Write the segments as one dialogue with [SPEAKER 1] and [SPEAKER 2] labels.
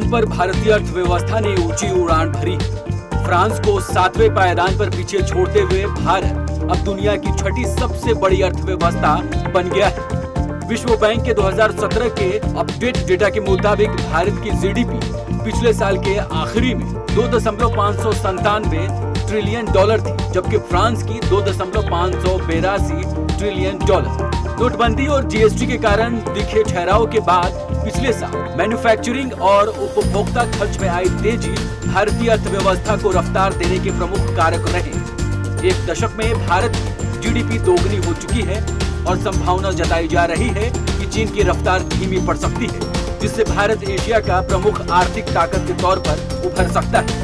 [SPEAKER 1] बुलंद पर भारतीय अर्थव्यवस्था ने ऊंची उड़ान भरी। फ्रांस को 7वें पायदान पर पीछे छोड़ते हुए भारत अब दुनिया की छठी सबसे बड़ी अर्थव्यवस्था बन गया है। विश्व बैंक के 2017 के अपडेट डेटा के मुताबिक भारत की जीडीपी पिछले साल के आखिरी में 2.597 ट्रिलियन डॉलर थी, जबकि फ्रांस की 2.582 ट्रिलियन डॉलर। नोटबंदी और जीएसटी के कारण दिखे ठहराव के बाद पिछले साल मैन्युफैक्चरिंग और उपभोक्ता खर्च में आई तेजी भारतीय अर्थव्यवस्था को रफ्तार देने के प्रमुख कारक रहे। एक दशक में भारत की जीडीपी दोगुनी हो चुकी है और संभावना जताई जा रही है कि चीन की रफ्तार धीमी पड़ सकती है, जिससे भारत एशिया का प्रमुख आर्थिक ताकत के तौर पर उभर सकता है।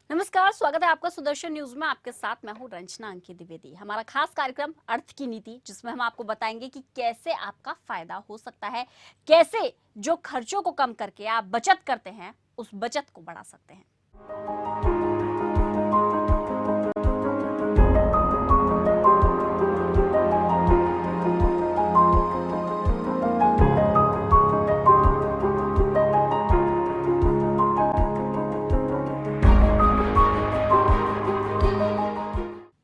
[SPEAKER 2] नमस्कार, स्वागत है आपका सुदर्शन न्यूज में। आपके साथ मैं हूं रंजना अंकित द्विवेदी। हमारा खास कार्यक्रम अर्थ की नीति, जिसमें हम आपको बताएंगे कि कैसे आपका फायदा हो सकता है, कैसे जो खर्चों को कम करके आप बचत करते हैं उस बचत को बढ़ा सकते हैं।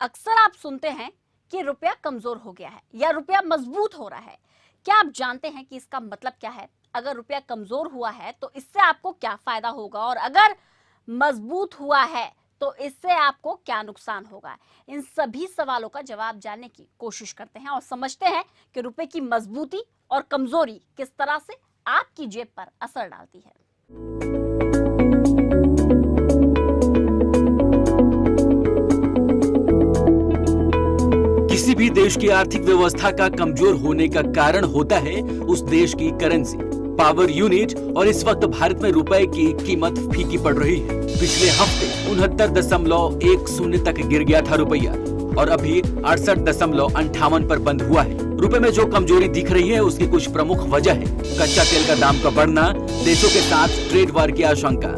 [SPEAKER 2] अक्सर आप सुनते हैं कि रुपया कमजोर हो गया है या रुपया मजबूत हो रहा है। क्या आप जानते हैं कि इसका मतलब क्या है? अगर रुपया कमजोर हुआ है तो इससे आपको क्या फायदा होगा, और अगर मजबूत हुआ है तो इससे आपको क्या नुकसान होगा? इन सभी सवालों का जवाब जानने की कोशिश करते हैं और समझते हैं कि रुपए की मजबूती और कमजोरी किस तरह से आपकी जेब पर असर डालती है।
[SPEAKER 1] किसी भी देश की आर्थिक व्यवस्था का कमजोर होने का कारण होता है उस देश की करेंसी, पावर यूनिट। और इस वक्त भारत में रुपए की कीमत फीकी पड़ रही है। पिछले हफ्ते 69.10 तक गिर गया था रुपया और अभी 68.58 पर बंद हुआ है। रुपए में जो कमजोरी दिख रही है उसकी कुछ प्रमुख वजह है। कच्चा तेल का दाम का बढ़ना, देशों के साथ ट्रेड वार की आशंका,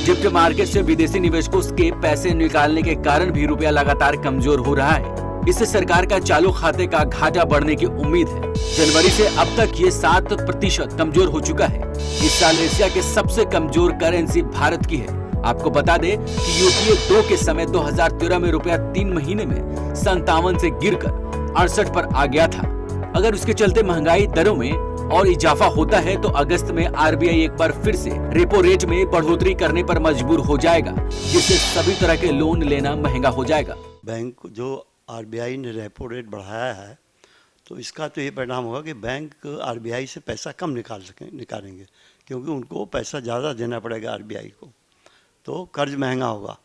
[SPEAKER 1] डिप्ट मार्केट से विदेशी निवेशकों के पैसे निकालने के कारण भी रुपया लगातार कमजोर हो रहा है। इससे सरकार का चालू खाते का घाटा बढ़ने की उम्मीद है। जनवरी से अब तक ये 7% कमजोर हो चुका है। इस साल एशिया के सबसे कमजोर करेंसी भारत की है। आपको बता दें कि यूपीए 2 के समय 2013 में रुपया 3 महीने में 57 से गिरकर 68 पर आ गया था। अगर उसके चलते महंगाई दरों में और इजाफा होता है तो अगस्त में आरबीआई एक बार फिर से रेपो रेट में बढ़ोतरी करने पर मजबूर हो जाएगा, जिससे सभी तरह के लोन लेना महंगा हो जाएगा।
[SPEAKER 3] बैंक जो आरबीआई ने रेपो रेट बढ़ाया है तो इसका तो ये परिणाम होगा कि बैंक आरबीआई से पैसा कम निकालेंगे, क्योंकि उनको पैसा ज़्यादा देना पड़ेगा आरबीआई को, तो कर्ज महंगा होगा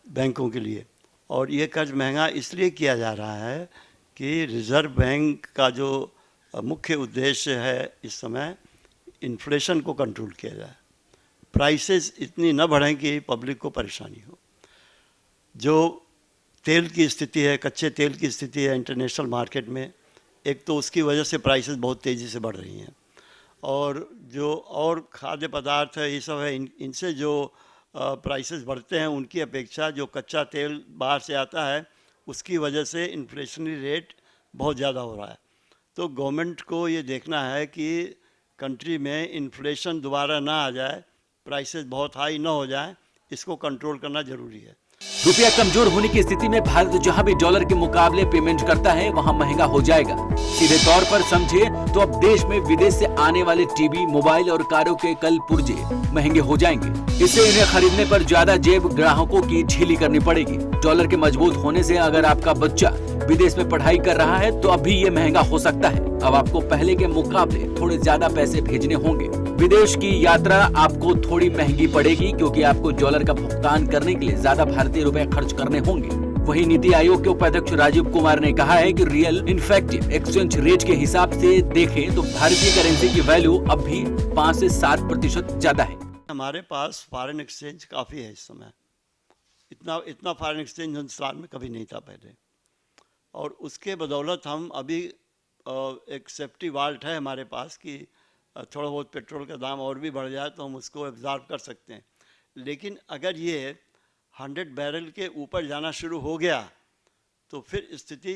[SPEAKER 3] बैंकों के लिए। और ये कर्ज महंगा इसलिए किया जा रहा है कि रिज़र्व बैंक का जो मुख्य उद्देश्य है इस समय इन्फ्लेशन को कंट्रोल किया जाए, प्राइसेस इतनी न बढ़ें कि पब्लिक को परेशानी हो। जो तेल की स्थिति है, कच्चे तेल की स्थिति है इंटरनेशनल मार्केट में, एक तो उसकी वजह से प्राइसेस बहुत तेज़ी से बढ़ रही हैं, और जो और खाद्य पदार्थ है ये सब है, इनसे जो प्राइसेस बढ़ते हैं उनकी अपेक्षा जो कच्चा तेल बाहर से आता है उसकी वजह से इन्फ्लेशनरी रेट बहुत ज़्यादा हो रहा है। तो गवर्नमेंट को ये देखना है कि कंट्री में इन्फ्लेशन दोबारा ना आ जाए, प्राइसेस बहुत हाई ना हो जाए, इसको कंट्रोल करना ज़रूरी है।
[SPEAKER 1] रुपया कमजोर होने की स्थिति में भारत जहां भी डॉलर के मुकाबले पेमेंट करता है वहां महंगा हो जाएगा। सीधे तौर पर समझे तो अब देश में विदेश से आने वाले टीवी, मोबाइल और कारों के कल पुर्जे महंगे हो जाएंगे। इससे इन्हें खरीदने पर ज्यादा जेब ग्राहकों की ढीली करनी पड़ेगी। डॉलर के मजबूत होने से अगर आपका बच्चा विदेश में पढ़ाई कर रहा है तो अभी ये महंगा हो सकता है। अब आपको पहले के मुकाबले थोड़े ज्यादा पैसे भेजने होंगे। विदेश की यात्रा आपको थोड़ी महंगी पड़ेगी क्योंकि आपको डॉलर का भुगतान करने के लिए ज्यादा भारतीय रुपए खर्च करने होंगे। वहीं नीति आयोग के उपाध्यक्ष राजीव कुमार ने कहा है कि रियल इफेक्टिव एक्सचेंज रेट के हिसाब से देखें तो भारतीय करेंसी की वैल्यू अब भी 5 से 7% ज्यादा है।
[SPEAKER 3] हमारे पास फॉरेन एक्सचेंज काफ़ी है इस समय, इतना इतना फॉरेन एक्सचेंज हिंदुस्तान में कभी नहीं था पहले। और उसके बदौलत हम अभी एक सेफ्टी वाल्ट है हमारे पास कि थोड़ा बहुत पेट्रोल का दाम और भी बढ़ जाए तो हम उसको एब्जॉर्ब कर सकते हैं। लेकिन अगर ये 100 बैरल के ऊपर जाना शुरू हो गया तो फिर स्थिति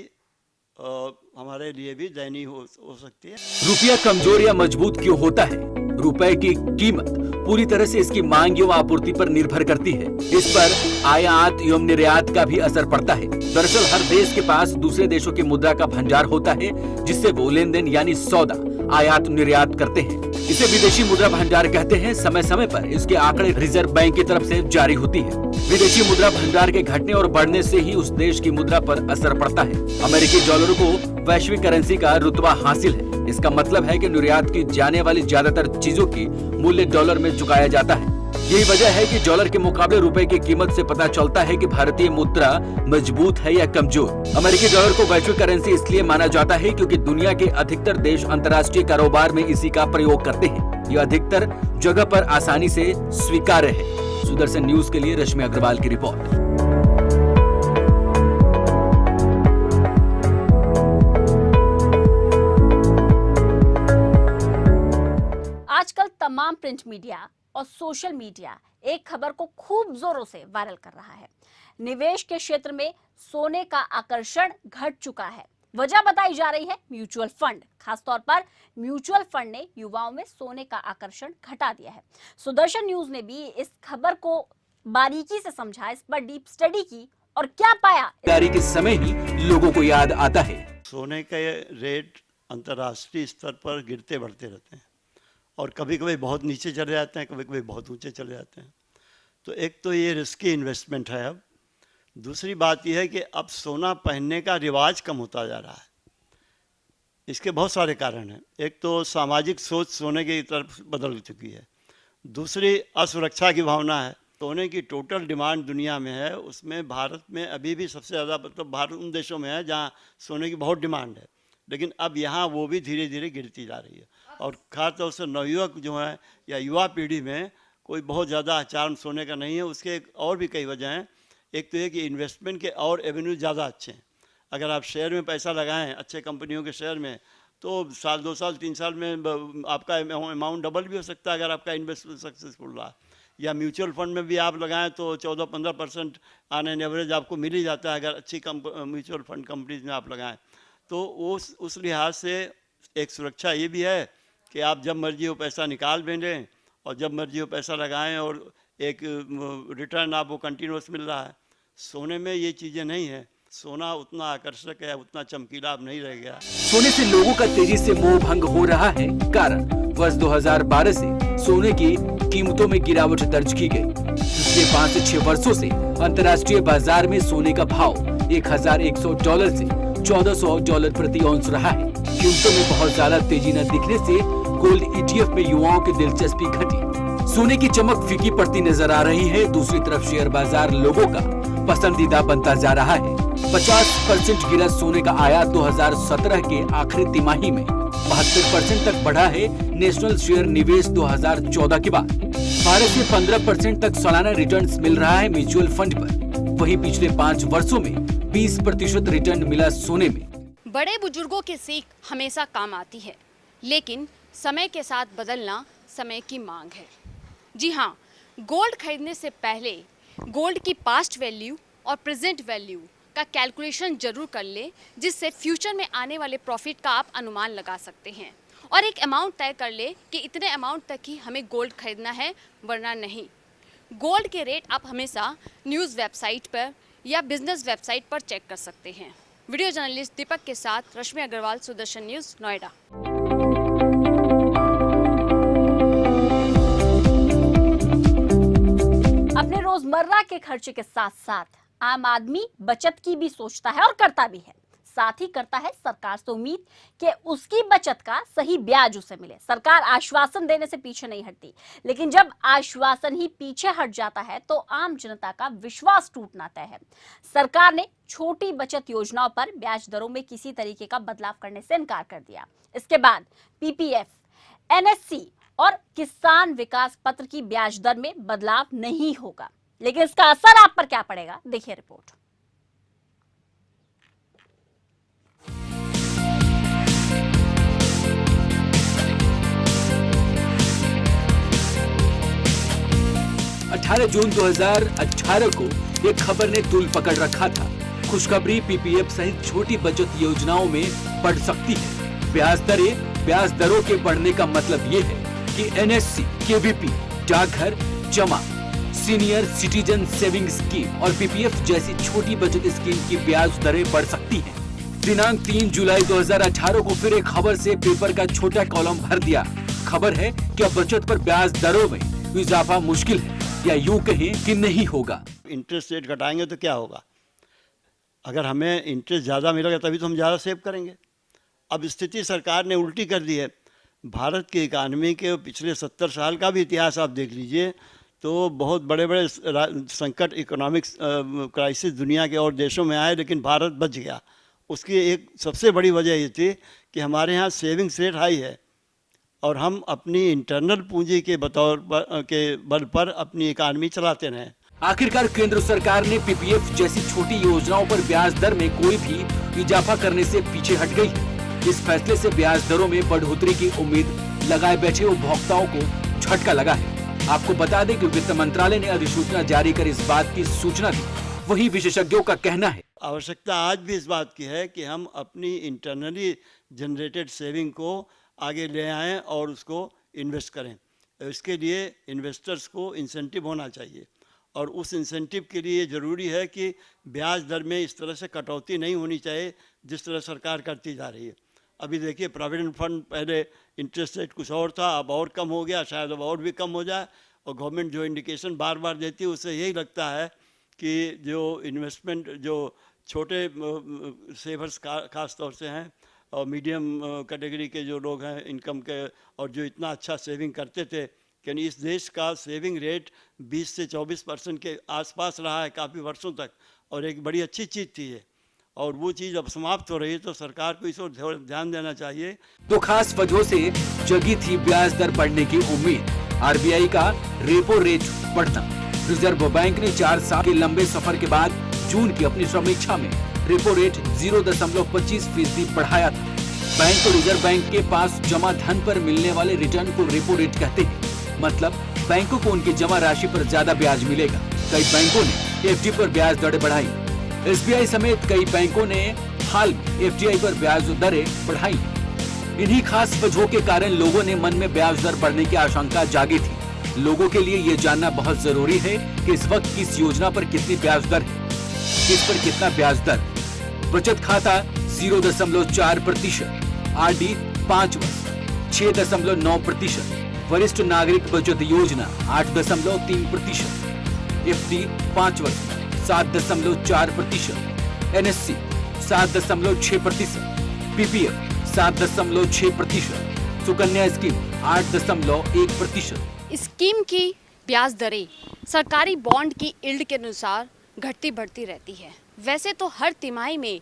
[SPEAKER 3] हमारे लिए भी दयनीय हो सकती है।
[SPEAKER 1] रुपया कमजोर या मजबूत क्यों होता है? रुपए की कीमत पूरी तरह से इसकी मांग एवं आपूर्ति पर निर्भर करती है। इस पर आयात एवं निर्यात का भी असर पड़ता है। दरअसल हर देश के पास दूसरे देशों की मुद्रा का भंडार होता है, जिससे वो लेन देन यानी सौदा आयात निर्यात करते हैं। इसे विदेशी मुद्रा भंडार कहते हैं। समय समय पर इसके आंकड़े रिजर्व बैंक की तरफ से जारी होती है। विदेशी मुद्रा भंडार के घटने और बढ़ने से ही उस देश की मुद्रा पर असर पड़ता है। अमेरिकी डॉलर को वैश्विक करेंसी का रुतबा हासिल है। इसका मतलब है कि निर्यात की जाने वाली ज्यादातर चीजों की मूल्य डॉलर में चुकाया जाता है। यही वजह है कि डॉलर के मुकाबले रुपए की कीमत से पता चलता है कि भारतीय मुद्रा मजबूत है या कमजोर। अमेरिकी डॉलर को वैश्विक करेंसी इसलिए माना जाता है क्योंकि दुनिया के अधिकतर देश अंतर्राष्ट्रीय कारोबार में इसी का प्रयोग करते हैं। यह अधिकतर जगह पर आसानी से स्वीकार्य है। सुदर्शन न्यूज के लिए रश्मि अग्रवाल की रिपोर्ट।
[SPEAKER 2] आजकल तमाम प्रिंट मीडिया और सोशल मीडिया एक खबर को खूब जोरों से वायरल कर रहा है। निवेश के क्षेत्र में सोने का आकर्षण घट चुका है। वजह बताई जा रही है म्यूचुअल फंड। खासतौर पर म्यूचुअल फंड ने युवाओं में सोने का आकर्षण घटा दिया है। सुदर्शन न्यूज ने भी इस खबर को बारीकी से समझा, इस पर डीप स्टडी की और क्या पाया।
[SPEAKER 1] जारी के समय ही लोगों को याद आता है।
[SPEAKER 3] सोने के रेट अंतर्राष्ट्रीय स्तर पर गिरते बढ़ते रहते हैं और कभी कभी बहुत नीचे चले जाते हैं, कभी कभी बहुत ऊंचे चले जाते हैं। तो एक तो ये रिस्की इन्वेस्टमेंट है। अब दूसरी बात यह है कि अब सोना पहनने का रिवाज कम होता जा रहा है। इसके बहुत सारे कारण हैं। एक तो सामाजिक सोच सोने की तरफ बदल चुकी है। दूसरी असुरक्षा की भावना है। सोने की टोटल डिमांड दुनिया में है, उसमें भारत में अभी भी सबसे ज़्यादा, मतलब भारत उन देशों में है जहाँ सोने की बहुत डिमांड है, लेकिन अब यहाँ वो भी धीरे धीरे गिरती जा रही है। और खासतौर से नवयुवक जो है या युवा पीढ़ी में कोई बहुत ज़्यादा आचरण सोने का नहीं है। उसके और भी कई वजह हैं। एक तो ये कि इन्वेस्टमेंट के और एवेन्यू ज़्यादा अच्छे हैं। अगर आप शेयर में पैसा लगाएं अच्छे कंपनियों के शेयर में, तो साल 2 साल 3 साल में आपका अमाउंट डबल भी हो सकता है अगर आपका इन्वेस्टमेंट सक्सेसफुल रहा। या म्यूचुअल फंड में भी आप लगाएं तो 14-15% ऑन एन एवरेज आपको मिल ही जाता है अगर अच्छी म्यूचुअल फंड कंपनीज में आप लगाएं। तो उस लिहाज से एक सुरक्षा ये भी है कि आप जब मर्जी हो पैसा निकाल भी लें और जब मर्जी हो पैसा लगाएं और एक रिटर्न आपको कंटिन्यूस मिल रहा है। सोने में ये चीज़ें नहीं है। सोना उतना आकर्षक है, उतना चमकीला अब नहीं रह गया।
[SPEAKER 1] सोने से लोगों का तेजी से मोह भंग हो रहा है। कारण वर्ष 2012 से सोने की कीमतों में गिरावट दर्ज की गई। पिछले 5 से 6 वर्षों से अंतर्राष्ट्रीय बाजार में सोने का भाव $1,100 से $1,400 प्रति औंस रहा है। कीमतों में बहुत ज्यादा तेजी न दिखने से गोल्ड ETF में युवाओं की दिलचस्पी घटी। सोने की चमक फीकी पड़ती नजर आ रही है। दूसरी तरफ शेयर बाजार लोगों का पसंदीदा बनता जा रहा है। 50% गिरा सोने का आयात 2017 के आखिरी तिमाही में 72% तक बढ़ा है। नेशनल शेयर निवेश 2014 के बाद 12 से 15% तक सालाना रिटर्न्स मिल रहा है म्यूचुअल फंड पर। वहीं पिछले 5 वर्षों में 20% रिटर्न मिला सोने में।
[SPEAKER 4] बड़े बुजुर्गों की सीख हमेशा काम आती है, लेकिन समय के साथ बदलना समय की मांग है। जी हाँ, गोल्ड खरीदने से पहले गोल्ड की पास्ट वैल्यू और प्रेजेंट वैल्यू का कैलकुलेशन जरूर कर ले, जिससे फ्यूचर में आने वाले प्रॉफिट का आप अनुमान लगा सकते हैं। और एक अमाउंट तय कर ले कि इतने अमाउंट तक ही हमें गोल्ड खरीदना है, वरना नहीं। गोल्ड के रेट आप हमेशा न्यूज़ वेबसाइट पर या बिजनेस वेबसाइट पर चेक कर सकते हैं। वीडियो जर्नलिस्ट दीपक के साथ रश्मि अग्रवाल, सुदर्शन न्यूज़, नोएडा।
[SPEAKER 2] अपने रोजमर्रा के खर्चे के साथ साथ आम आदमी बचत की भी सोचता है और करता भी है। साथ ही करता है सरकार से उम्मीद कि उसकी बचत का सही ब्याज उसे मिले। सरकार आश्वासन देने से पीछे नहीं हटती, लेकिन जब आश्वासन ही पीछे हट जाता है तो आम जनता का विश्वास टूटना तय है। सरकार ने छोटी बचत योजनाओं पर ब्याज दरों में किसी तरीके का बदलाव करने से इनकार कर दिया। इसके बाद PPF, NSC और किसान विकास पत्र की ब्याज दर में बदलाव नहीं होगा। लेकिन इसका असर आप पर क्या पड़ेगा, देखिए रिपोर्ट।
[SPEAKER 1] अठारह जून 2018 को एक खबर ने तूल पकड़ रखा था। खुशखबरी पीपीएफ सहित छोटी बचत योजनाओं में बढ़ सकती है ब्याज दरों के बढ़ने का मतलब ये है कि एनएससी, केवीपी, डाकघर जमा, सीनियर सिटीजन सेविंग स्कीम और पीपीएफ जैसी छोटी बचत स्कीम की ब्याज दरें बढ़ सकती हैं। दिनांक 3 जुलाई 2018 को फिर एक खबर से पेपर का छोटा कॉलम भर दिया। खबर है कि अब बचत पर ब्याज दरों में इजाफा मुश्किल है, या यूं कहें कि नहीं होगा।
[SPEAKER 3] इंटरेस्ट रेट घटाएंगे तो क्या होगा? अगर हमें इंटरेस्ट ज़्यादा मिलेगा तभी तो हम ज़्यादा सेव करेंगे। अब स्थिति सरकार ने उल्टी कर दी है। भारत की इकानमी के पिछले 70 साल का भी इतिहास आप देख लीजिए तो बहुत बड़े बड़े संकट, इकोनॉमिक क्राइसिस दुनिया के और देशों में आए, लेकिन भारत बच गया। उसकी एक सबसे बड़ी वजह ये थी कि हमारे यहाँ सेविंग्स रेट हाई है और हम अपनी इंटरनल पूंजी के बल पर अपनी इकानमी चलाते रहे।
[SPEAKER 1] आखिरकार केंद्र सरकार ने पीपीएफ जैसी छोटी योजनाओं पर ब्याज दर में कोई भी इजाफा करने से पीछे हट गई है। इस फैसले से ब्याज दरों में बढ़ोतरी की उम्मीद लगाए बैठे उपभोक्ताओं को झटका लगा है। आपको बता दें कि वित्त मंत्रालय ने अधिसूचना जारी कर इस बात की सूचना दी। वही विशेषज्ञों का कहना है,
[SPEAKER 3] आवश्यकता आज भी इस बात की है कि हम अपनी इंटरनली जनरेटेड सेविंग को आगे ले आएं और उसको इन्वेस्ट करें। इसके लिए इन्वेस्टर्स को इंसेंटिव होना चाहिए और उस इंसेंटिव के लिए ज़रूरी है कि ब्याज दर में इस तरह से कटौती नहीं होनी चाहिए जिस तरह सरकार करती जा रही है। अभी देखिए, प्रोविडेंट फंड पहले इंटरेस्ट रेट कुछ और था, अब और कम हो गया, शायद अब और भी कम हो जाए। और गवर्नमेंट जो इंडिकेशन बार बार देती है उससे यही लगता है कि जो इन्वेस्टमेंट, जो छोटे सेवर्स खास तौर से हैं और मीडियम कैटेगरी के जो लोग हैं इनकम के, और जो इतना अच्छा सेविंग करते थे, यानी इस देश का सेविंग रेट 20 से 24% के आसपास रहा है काफ़ी वर्षों तक, और एक बड़ी अच्छी चीज़ थी ये, और वो चीज़ अब समाप्त हो रही है। तो सरकार को इस ओर ध्यान देना चाहिए।
[SPEAKER 1] तो खास वजहों से जगी थी ब्याज दर बढ़ने की उम्मीद। आरबीआई का रेपो रेट बढ़ना। रिजर्व बैंक ने 4 साल के लंबे सफर के बाद जून की अपनी समीक्षा में रेपो रेट 0.25% बढ़ाया था। बैंक को रिजर्व बैंक के पास जमा धन पर मिलने वाले रिटर्न को रेपो रेट कहते हैं। मतलब बैंकों को उनकी जमा राशि पर ज्यादा ब्याज मिलेगा। कई बैंकों ने एफडी पर ब्याज दरें बढ़ाई। एसबीआई समेत कई बैंकों ने हाल में एफडीआई पर ब्याज दरें बढ़ाई। इन्हीं खास वजहों के कारण लोगों ने मन में ब्याज दर बढ़ने की आशंका जागी थी। लोगों के लिए ये जानना बहुत जरूरी है कि इस वक्त किस योजना पर कितनी ब्याज दर है, किस पर कितना ब्याज दर। बचत खाता 0.4%, आरडी 5 वर्ष 6.9%, वरिष्ठ नागरिक बचत योजना 8.3%, एफडी 5 वर्ष 7.4%, NSC 7.6%, PPF 7.6%, Sukanya scheme 8.1%।
[SPEAKER 4] Scheme की ब्याज दरें सरकारी बॉन्ड की यील्ड के अनुसार घटती बढ़ती रहती है। वैसे तो हर तिमाही में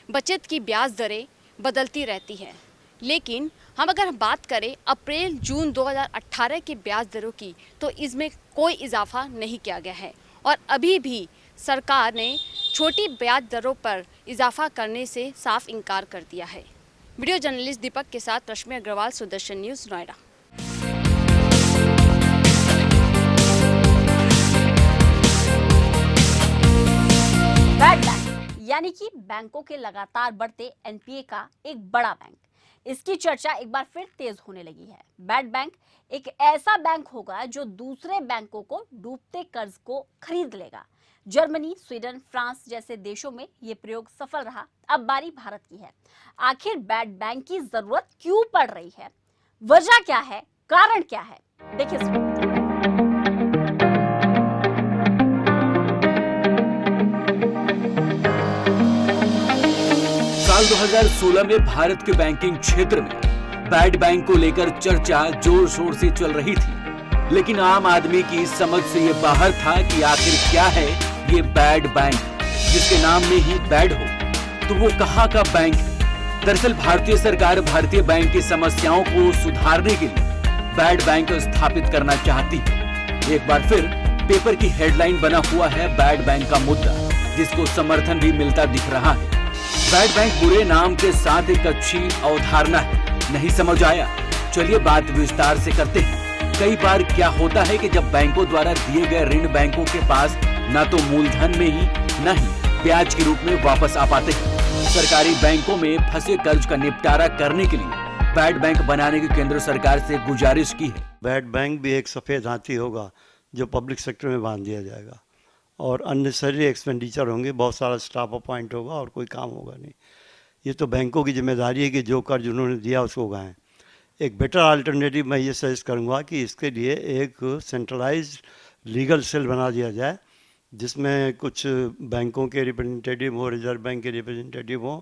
[SPEAKER 4] बचत की ब्याज दरें बदलती रहती हैं, लेकिन हम अगर बात करें अप्रैल जून 2018 की ब्याज दरों की, तो इसमें कोई इजाफा नहीं किया गया है और अभी भी सरकार ने छोटी ब्याज दरों पर इजाफा करने से साफ इनकार कर दिया है। वीडियो जर्नलिस्ट दीपक के साथ Rashmi Agarwal, Sudarshan news, Noida.
[SPEAKER 2] Bad bank यानी कि बैंकों के लगातार बढ़ते एनपीए का एक बड़ा बैंक, इसकी चर्चा एक बार फिर तेज होने लगी है। बैड बैंक एक ऐसा बैंक होगा जो दूसरे बैंकों को डूबते कर्ज को खरीद लेगा। जर्मनी, स्वीडन, फ्रांस जैसे देशों में यह प्रयोग सफल रहा। अब बारी भारत की है। आखिर बैड बैंक की जरूरत क्यों पड़ रही है, वजह क्या है, कारण क्या है, देखिए।
[SPEAKER 1] साल 2016 में भारत के बैंकिंग क्षेत्र में बैड बैंक को लेकर चर्चा जोर शोर से चल रही थी, लेकिन आम आदमी की समझ से ये बाहर था कि आखिर क्या है ये बैड बैंक, जिसके नाम में ही बैड हो तो वो कहाँ का बैंक है। दरअसल भारतीय सरकार भारतीय बैंक की समस्याओं को सुधारने के लिए बैड बैंक स्थापित करना चाहती है। एक बार फिर पेपर की हेडलाइन बना हुआ है बैड बैंक का मुद्दा, जिसको समर्थन भी मिलता दिख रहा है। बैड बैंक बुरे नाम के साथ एक अच्छी अवधारणा है, नहीं समझ आया? चलिए बात विस्तार से करते हैं। कई बार क्या होता है कि जब बैंकों द्वारा दिए गए ऋण बैंकों के पास ना तो मूलधन में ही न ही ब्याज के रूप में वापस आ पाते हैं। सरकारी बैंकों में फंसे कर्ज का निपटारा करने के लिए बैड बैंक बनाने की केंद्र सरकार से गुजारिश की है।
[SPEAKER 3] बैड बैंक भी एक सफ़ेद हाथी होगा जो पब्लिक सेक्टर में बांध दिया जाएगा और अननेसेसरी एक्सपेंडिचर होंगे, बहुत सारा स्टाफ अपॉइंट होगा और कोई काम होगा नहीं। ये तो बैंकों की जिम्मेदारी है कि जो कर्ज उन्होंने दिया उसको उगाएं। एक बेटर अल्टरनेटिव मैं ये सजेस्ट करूँगा कि इसके लिए एक सेंट्रलाइज्ड लीगल सेल बना दिया जाए, जिसमें कुछ बैंकों के रिप्रेजेंटेटिव हों, रिजर्व बैंक के रिप्रेजेंटेटिव हों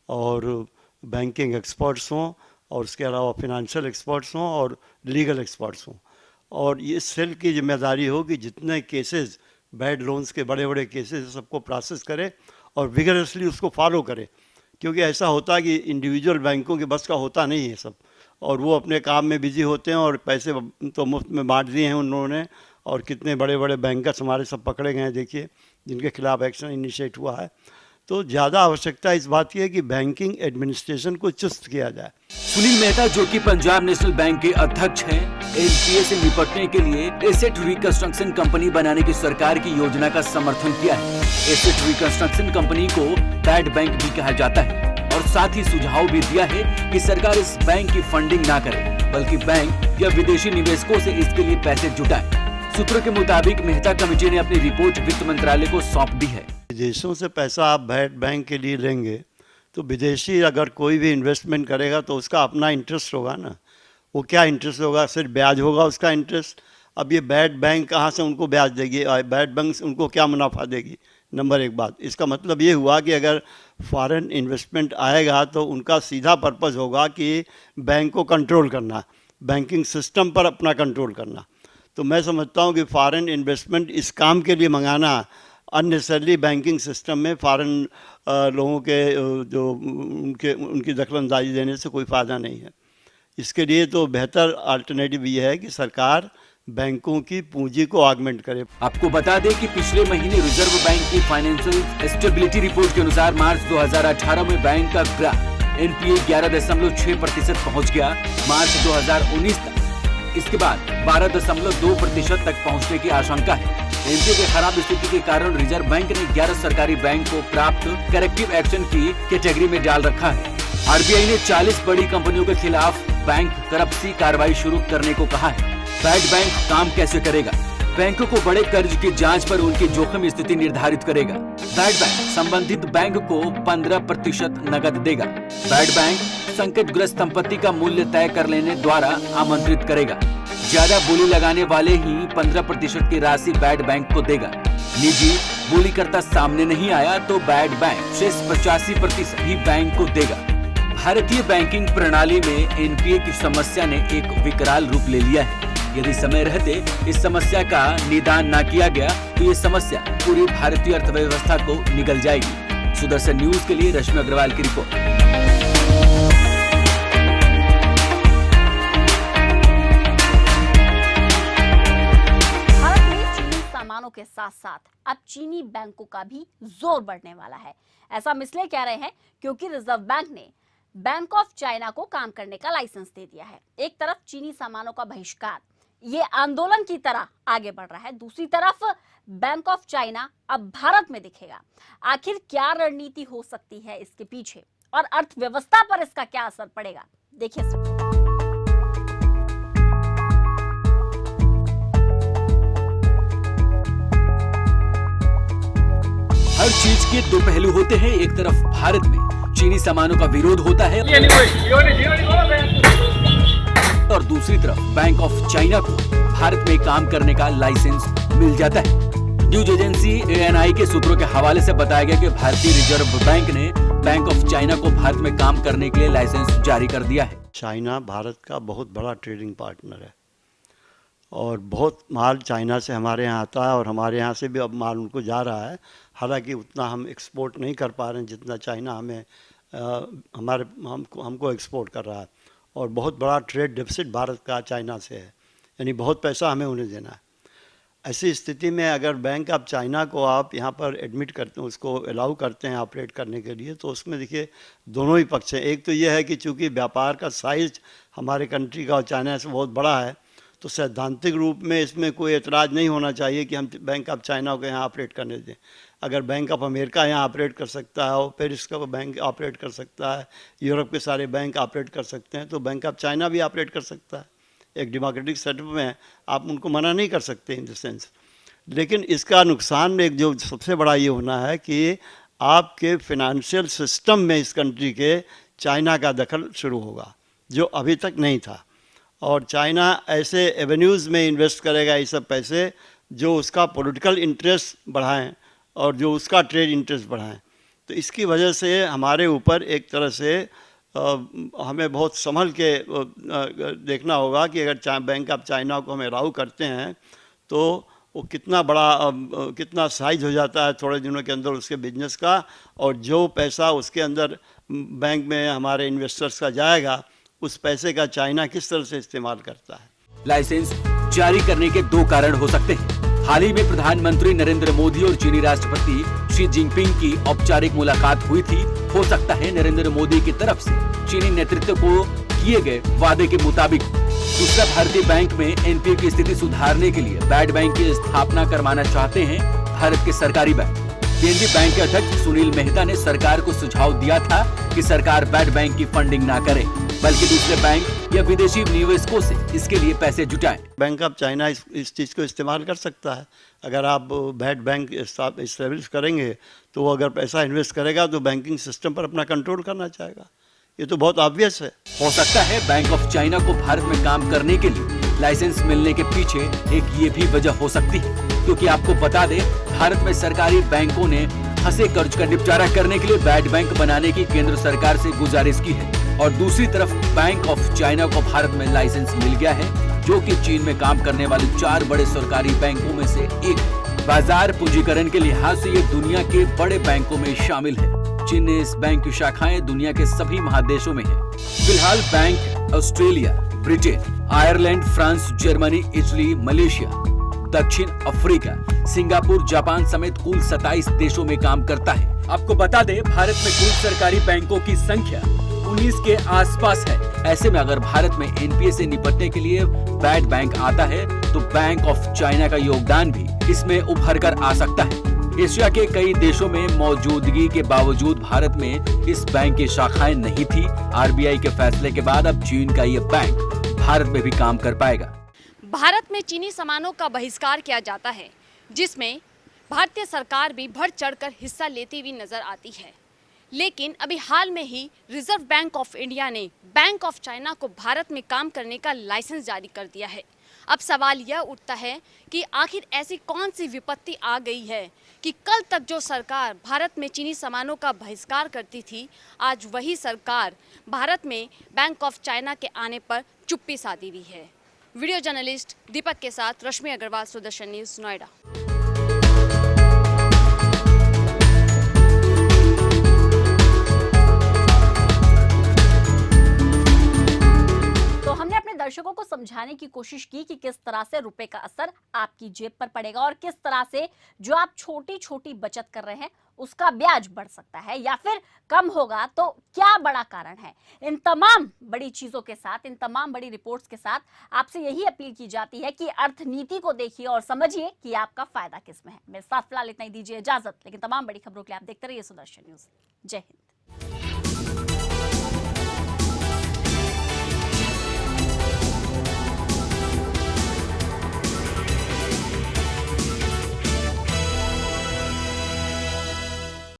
[SPEAKER 3] और बैंकिंग एक्सपर्ट्स हों और उसके अलावा फिनेंशियल एक्सपर्ट्स हों और लीगल एक्सपर्ट्स हों। और ये सेल की जिम्मेदारी हो कि जितने केसेस बैड लोन्स के बड़े बड़े केसेस सबको प्रोसेस करे और विगरसली उसको फॉलो करे, क्योंकि ऐसा होता है कि इंडिविजुअल बैंकों के बस का होता नहीं है सब, और वो अपने काम में बिजी होते हैं और पैसे तो मुफ्त में बांट दिए हैं उन्होंने। और कितने बड़े बड़े बैंकर्स हमारे सब पकड़े गए हैं, देखिए, जिनके खिलाफ एक्शन इनिशिएट हुआ है। तो ज़्यादा आवश्यकता इस बात की है कि बैंकिंग एडमिनिस्ट्रेशन को चुस्त किया जाए।
[SPEAKER 1] सुनील मेहता, जो कि पंजाब नेशनल बैंक के अध्यक्ष हैं, एनपीए से निपटने के लिए एसेट रिकंस्ट्रक्शन कंपनी बनाने की सरकार की योजना का समर्थन किया है। एसेट रिकंस्ट्रक्शन कंपनी को बैड बैंक भी कहा जाता है और साथ ही सुझाव भी दिया है कि सरकार इस बैंक की फंडिंग ना करे, बल्कि बैंक या विदेशी निवेशकों से इसके लिए पैसे जुटाए। सूत्रों के मुताबिक मेहता कमेटी ने अपनी रिपोर्ट वित्त मंत्रालय को सौंप दी है।
[SPEAKER 3] विदेशों से पैसा आप बैड बैंक के लिए लेंगे तो विदेशी अगर कोई भी इन्वेस्टमेंट करेगा तो उसका अपना इंटरेस्ट होगा ना। वो क्या इंटरेस्ट होगा? सिर्फ ब्याज होगा उसका इंटरेस्ट। अब ये बैड बैंक कहाँ से उनको ब्याज देगी? बैड बैंक उनको क्या मुनाफा देगी? नंबर एक बात। इसका मतलब ये हुआ कि अगर फॉरेन इन्वेस्टमेंट आएगा तो उनका सीधा पर्पस होगा कि बैंक को कंट्रोल करना, बैंकिंग सिस्टम पर अपना कंट्रोल करना। तो मैं समझता हूँ कि फॉरेन इन्वेस्टमेंट इस काम के लिए मंगाना अननेसेसरली बैंकिंग सिस्टम में फॉरेन लोगों के जो उनकी दखलंदाजी देने से कोई फ़ायदा नहीं है। इसके लिए तो बेहतर अल्टरनेटिव ये है कि सरकार बैंकों की पूंजी को ऑगमेंट करे।
[SPEAKER 1] आपको बता दें कि पिछले महीने रिजर्व बैंक की फाइनेंशियल स्टेबिलिटी रिपोर्ट के अनुसार मार्च 2018 में बैंक का ग्राफ एनपीए 11.6% पहुंच गया। मार्च 2019 तक इसके बाद 12.2% तक पहुंचने की आशंका है। एनपीए की खराब स्थिति के कारण रिजर्व बैंक ने 11 सरकारी बैंक को प्राप्त करेक्टिव एक्शन की कैटेगरी में डाल रखा है। आरबीआई ने 40 बड़ी कंपनियों के खिलाफ बैंक करप्सी कार्रवाई शुरू करने को कहा है। बैड बैंक काम कैसे करेगा? बैंकों को बड़े कर्ज की जांच पर उनकी जोखिम स्थिति निर्धारित करेगा। बैड बैंक संबंधित बैंक को 15% नकद देगा। बैड बैंक संकटग्रस्त संपत्ति का मूल्य तय कर लेने द्वारा आमंत्रित करेगा। ज्यादा बोली लगाने वाले ही 15% की राशि बैड बैंक को देगा। निजी बोलीकर्ता सामने नहीं आया तो बैड बैंक शेष 85% ही बैंक को देगा। भारतीय बैंकिंग प्रणाली में एनपीए की समस्या ने एक विकराल रूप ले लिया है। यदि समय रहते इस समस्या का निदान न किया गया तो ये समस्या पूरी भारतीय अर्थव्यवस्था को निगल जाएगी। सुदर्शन न्यूज के लिए रश्मि अग्रवाल की रिपोर्ट।
[SPEAKER 2] भारत में चीनी सामानों के साथ साथ अब चीनी बैंकों का भी जोर बढ़ने वाला है। ऐसा हम इसलिए कह रहे हैं क्योंकि रिजर्व बैंक ने बैंक ऑफ चाइना को काम करने का लाइसेंस दे दिया है। एक तरफ चीनी सामानों का बहिष्कार ये आंदोलन की तरह आगे बढ़ रहा है, दूसरी तरफ बैंक ऑफ चाइना अब भारत में दिखेगा। आखिर क्या रणनीति हो सकती है इसके पीछे और अर्थव्यवस्था पर इसका क्या असर पड़ेगा, देखिए सब।
[SPEAKER 1] हर चीज के दो पहलू होते हैं। एक तरफ भारत में चीनी सामानों का विरोध होता है और दूसरी तरफ बैंक ऑफ चाइना को भारत में काम करने का लाइसेंस मिल जाता है। न्यूज एजेंसी एएनआई के सूत्रों के हवाले से बताया गया कि भारतीय रिजर्व बैंक ने बैंक ऑफ चाइना को भारत में काम करने के लिए लाइसेंस जारी कर दिया है।
[SPEAKER 3] चाइना भारत का बहुत बड़ा ट्रेडिंग पार्टनर है और बहुत माल चाइना से हमारे यहाँ आता है और हमारे यहाँ से भी अब माल उनको जा रहा है। हालांकि उतना हम एक्सपोर्ट नहीं कर पा रहे हैं जितना चाइना हमें हमको एक्सपोर्ट कर रहा है और बहुत बड़ा ट्रेड डेफिसिट भारत का चाइना से है, यानी बहुत पैसा हमें उन्हें देना है। ऐसी स्थिति में अगर बैंक ऑफ चाइना को आप यहाँ पर एडमिट करते हैं, उसको अलाउ करते हैं ऑपरेट करने के लिए, तो उसमें देखिए दोनों ही पक्ष हैं। एक तो ये है कि चूँकि व्यापार का साइज हमारे कंट्री का और चाइना से बहुत बड़ा है, तो सैद्धांतिक रूप में इसमें कोई एतराज़ नहीं होना चाहिए कि हम बैंक ऑफ चाइना को यहाँ ऑपरेट करने दें। अगर बैंक ऑफ अमेरिका यहाँ ऑपरेट कर सकता है और पेरिस का बैंक ऑपरेट कर सकता है, यूरोप के सारे बैंक ऑपरेट कर सकते हैं, तो बैंक ऑफ चाइना भी ऑपरेट कर सकता है। एक डेमोक्रेटिक सेटअप में आप उनको मना नहीं कर सकते इन द सेंस। लेकिन इसका नुकसान एक जो सबसे बड़ा ये होना है कि आपके फिनंशियल सिस्टम में इस कंट्री के चाइना का दखल शुरू होगा, जो अभी तक नहीं था। और चाइना ऐसे एवेन्यूज़ में इन्वेस्ट करेगा ये सब पैसे जो उसका पॉलिटिकल इंटरेस्ट बढ़ाएं और जो उसका ट्रेड इंटरेस्ट बढ़ाएं। तो इसकी वजह से हमारे ऊपर एक तरह से हमें बहुत संभल के देखना होगा कि अगर बैंक ऑफ चाइना को हम अलाउ करते हैं तो वो कितना बड़ा कितना साइज हो जाता है थोड़े दिनों के अंदर उसके बिजनेस का, और जो पैसा उसके अंदर बैंक में हमारे इन्वेस्टर्स का जाएगा, उस पैसे का चाइना किस तरह से इस्तेमाल करता है।
[SPEAKER 1] लाइसेंस जारी करने के दो कारण हो सकते हैं। हाल ही में प्रधानमंत्री नरेंद्र मोदी और चीनी राष्ट्रपति शी जिनपिंग की औपचारिक मुलाकात हुई थी। हो सकता है नरेंद्र मोदी की तरफ से चीनी नेतृत्व को किए गए वादे के मुताबिक। दूसरा, भारतीय बैंक में एनपीए की स्थिति सुधारने के लिए बैड बैंक की स्थापना करवाना चाहते हैं भारत के सरकारी बैंक। पीएनबी बैंक के अध्यक्ष सुनील मेहता ने सरकार को सुझाव दिया था कि सरकार बैड बैंक की फंडिंग ना करे, बल्कि दूसरे बैंक या विदेशी निवेशकों से इसके लिए पैसे जुटाएं।
[SPEAKER 3] बैंक ऑफ चाइना इस चीज़ को इस्तेमाल कर सकता है। अगर आप बैड बैंक इस्टेब्लिश करेंगे तो वो अगर पैसा इन्वेस्ट करेगा तो बैंकिंग सिस्टम पर अपना कंट्रोल करना चाहेगा। ये तो बहुत ऑब्वियस है।
[SPEAKER 1] हो सकता है बैंक ऑफ चाइना को भारत में काम करने के लिए लाइसेंस मिलने के पीछे एक ये भी वजह हो सकती है, क्योंकि आपको बता दें भारत में सरकारी बैंकों ने फंसे कर्ज का निपटारा करने के लिए बैड बैंक बनाने की केंद्र सरकार से गुजारिश की है। और दूसरी तरफ बैंक ऑफ चाइना को भारत में लाइसेंस मिल गया है, जो कि चीन में काम करने वाले 4 बड़े सरकारी बैंकों में से एक है। बाजार पूंजीकरण के लिहाज से ये दुनिया के बड़े बैंकों में शामिल है। चीन ने इस बैंक की शाखाएं दुनिया के सभी महादेशों में है। फिलहाल bank Australia, Britain, Ireland, France, Germany, Italy, Malaysia, दक्षिण अफ्रीका, सिंगापुर, जापान समेत कुल 27 देशों में काम करता है। आपको बता दें भारत में कुल सरकारी बैंकों की संख्या 19 के आसपास है। ऐसे में अगर भारत में एनपीए से निपटने के लिए बैड बैंक आता है तो बैंक ऑफ चाइना का योगदान भी इसमें उभर कर आ सकता है। एशिया के कई देशों में मौजूदगी के बावजूद भारत में इस बैंक की शाखाएं नहीं थी। आरबीआई के फैसले के बाद अब चीन का ये बैंक भारत में भी काम कर पाएगा।
[SPEAKER 4] भारत में चीनी सामानों का बहिष्कार किया जाता है, जिसमें भारतीय सरकार भी बढ़ चढ़कर हिस्सा लेती हुई नजर आती है। लेकिन अभी हाल में ही रिजर्व बैंक ऑफ इंडिया ने बैंक ऑफ चाइना को भारत में काम करने का लाइसेंस जारी कर दिया है। अब सवाल यह उठता है कि आखिर ऐसी कौन सी विपत्ति आ गई है कि कल तक जो सरकार भारत में चीनी सामानों का बहिष्कार करती थी, आज वही सरकार भारत में बैंक ऑफ चाइना के आने पर चुप्पी साधी हुई है। वीडियो जर्नलिस्ट दीपक के साथ रश्मि अग्रवाल, सुदर्शन न्यूज़, नोएडा।
[SPEAKER 2] दर्शकों को समझाने की कोशिश की कि किस तरह से रुपए का असर आपकी जेब पर पड़ेगा और किस तरह से जो आप छोटी छोटी बचत कर रहे हैं उसका ब्याज बढ़ सकता है या फिर कम होगा, तो क्या बड़ा कारण है। इन तमाम बड़ी चीजों के साथ, इन तमाम बड़ी रिपोर्ट्स के साथ आपसे यही अपील की जाती है कि अर्थनीति को देखिए और समझिए कि आपका फायदा किसमें है। मेरे साथ फिलहाल इतना ही, दीजिए इजाजत। लेकिन तमाम बड़ी खबरों के लिए आप देखते रहिए सुदर्शन न्यूज़। जय हिंद।